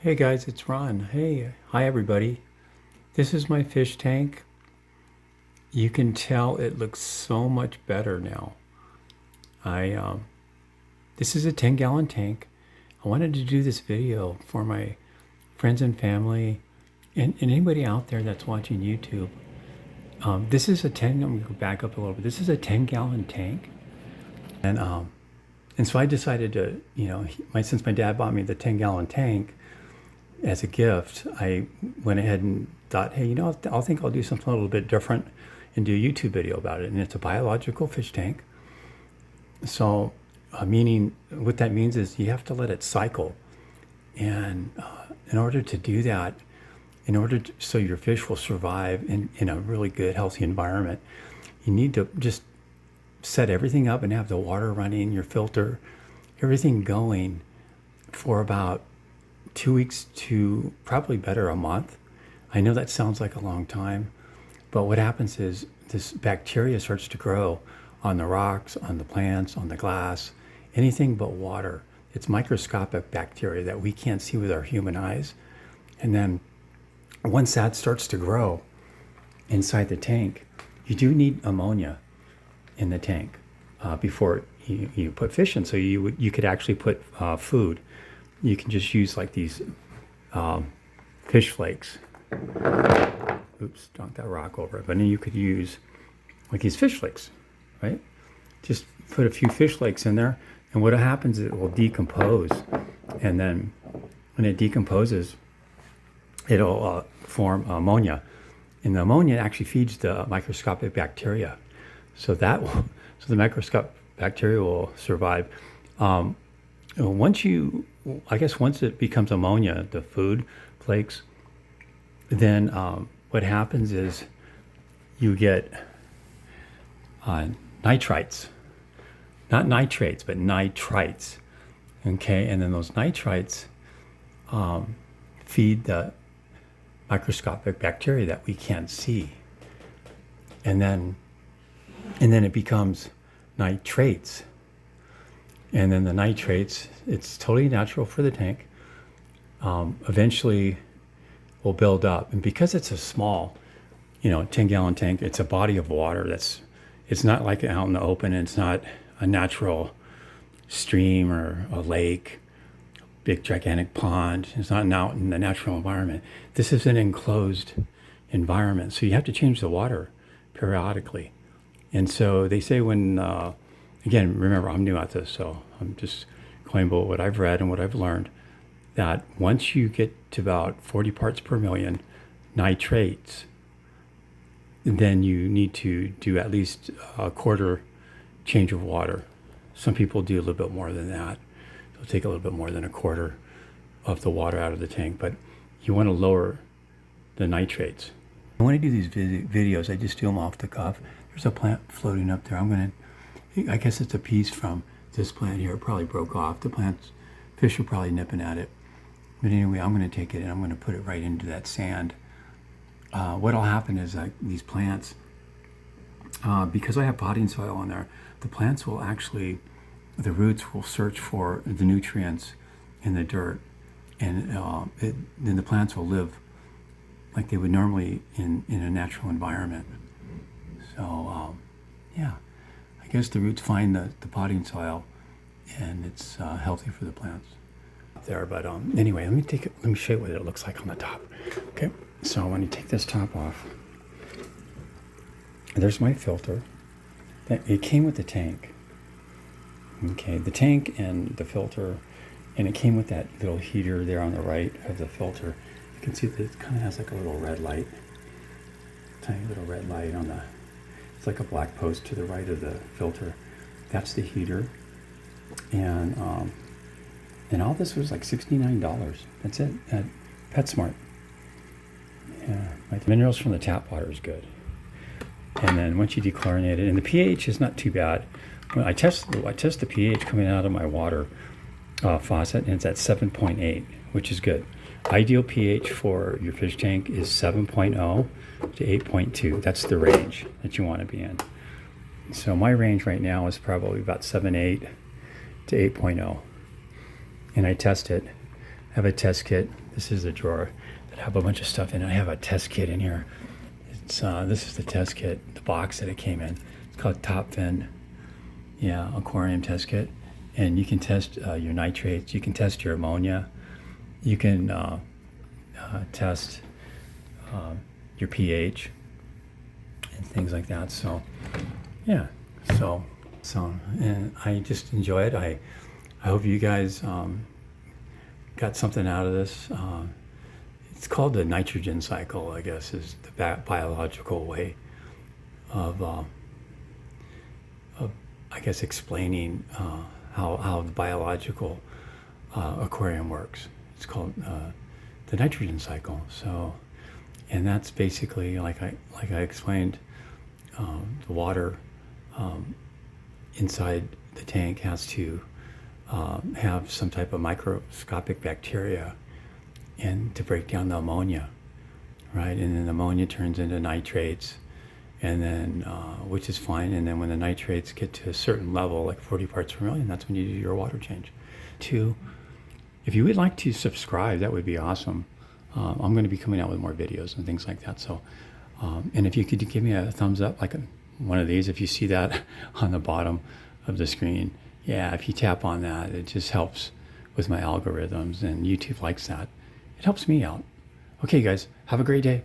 Hey guys, it's Ron. Hey, hi everybody. This is my fish tank. You can tell it looks so much better now. This is a 10-gallon tank. I wanted to do this video for my friends and family and anybody out there that's watching YouTube. This is I'm gonna go back up a little bit. This is a 10-gallon tank. And so I decided to, since my dad bought me the 10-gallon tank, as a gift, I went ahead and thought, hey, I'll think I'll do something a little bit different and do a YouTube video about it. And it's a biological fish tank. So, meaning what that means is you have to let it cycle. And in order to do that, so your fish will survive in a really good, healthy environment, you need to just set everything up and have the water running, your filter, everything going for about 2 weeks to probably better a month. I know that sounds like a long time, but what happens is this bacteria starts to grow on the rocks, on the plants, on the glass, anything but water. It's microscopic bacteria that we can't see with our human eyes. And then once that starts to grow inside the tank, you do need ammonia in the tank before you put fish in. So you could actually put food. You can just use like these fish flakes. Oops, knocked that rock over. But then you could use like these fish flakes, right? Just put a few fish flakes in there, and what happens is it will decompose. And then when it decomposes, it'll form ammonia. And the ammonia actually feeds the microscopic bacteria. So the microscopic bacteria will survive. Once it becomes ammonia, the food flakes, then what happens is you get nitrites, not nitrates, but nitrites. Okay, and then those nitrites feed the microscopic bacteria that we can't see, and then it becomes nitrates. And then the nitrates, it's totally natural for the tank, eventually will build up. And because it's a small, 10-gallon tank, it's a body of water it's not like out in the open. It's not a natural stream or a lake, big gigantic pond. It's not out in the natural environment. This is an enclosed environment. So you have to change the water periodically. And so they say when, again, remember, I'm new at this, so I'm just going about what I've read and what I've learned, that once you get to about 40 parts per million nitrates, then you need to do at least a quarter change of water. Some people do a little bit more than that. They'll take a little bit more than a quarter of the water out of the tank, but you want to lower the nitrates. When I do these videos, I just do them off the cuff. There's a plant floating up there. I guess it's a piece from this plant here. It probably broke off. Fish are probably nipping at it. But anyway, I'm going to take it and I'm going to put it right into that sand. What'll happen is that these plants, because I have potting soil on there, the plants will actually, the roots will search for the nutrients in the dirt, and then the plants will live like they would normally in a natural environment. So, yeah. I guess the roots find the potting soil, and it's healthy for the plants there. But anyway, let me show you what it looks like on the top. Okay, so when you take this top off, there's my filter. It came with the tank. Okay, the tank and the filter, and it came with that little heater there on the right of the filter. You can see that it kind of has like a little red light, tiny little red light on the. It's like a black post to the right of the filter. That's the heater. And all this was like $69. That's it at PetSmart. Yeah, like the minerals from the tap water is good. And then once you dechlorinate it, and the pH is not too bad. When I test the pH coming out of my water faucet, and it's at 7.8, which is good. Ideal pH for your fish tank is 7.0 to 8.2. That's the range that you want to be in. So my range right now is probably about 7.8 to 8.0. And I test it have a test kit. This is a drawer that I have a bunch of stuff in. I have a test kit in here. It's this is the test kit, the box that it came in. It's called Top Fin, yeah, Aquarium test kit. And you can test your nitrates. You can test your ammonia. You can test your pH and things like that. So, yeah. So, and I just enjoy it. I hope you guys got something out of this. It's called the nitrogen cycle, I guess, is the biological way of I guess, explaining how the biological aquarium works. It's called the nitrogen cycle. So, and that's basically, like I explained, the water inside the tank has to have some type of microscopic bacteria and to break down the ammonia, right? And then the ammonia turns into nitrates, and then which is fine. And then when the nitrates get to a certain level, like 40 parts per million, that's when you do your water change. Two, if you would like to subscribe, that would be awesome. I'm going to be coming out with more videos and things like that. So, and if you could give me a thumbs up, like one of these, if you see that on the bottom of the screen, yeah, if you tap on that, it just helps with my algorithms, and YouTube likes that. It helps me out. Okay, guys, have a great day.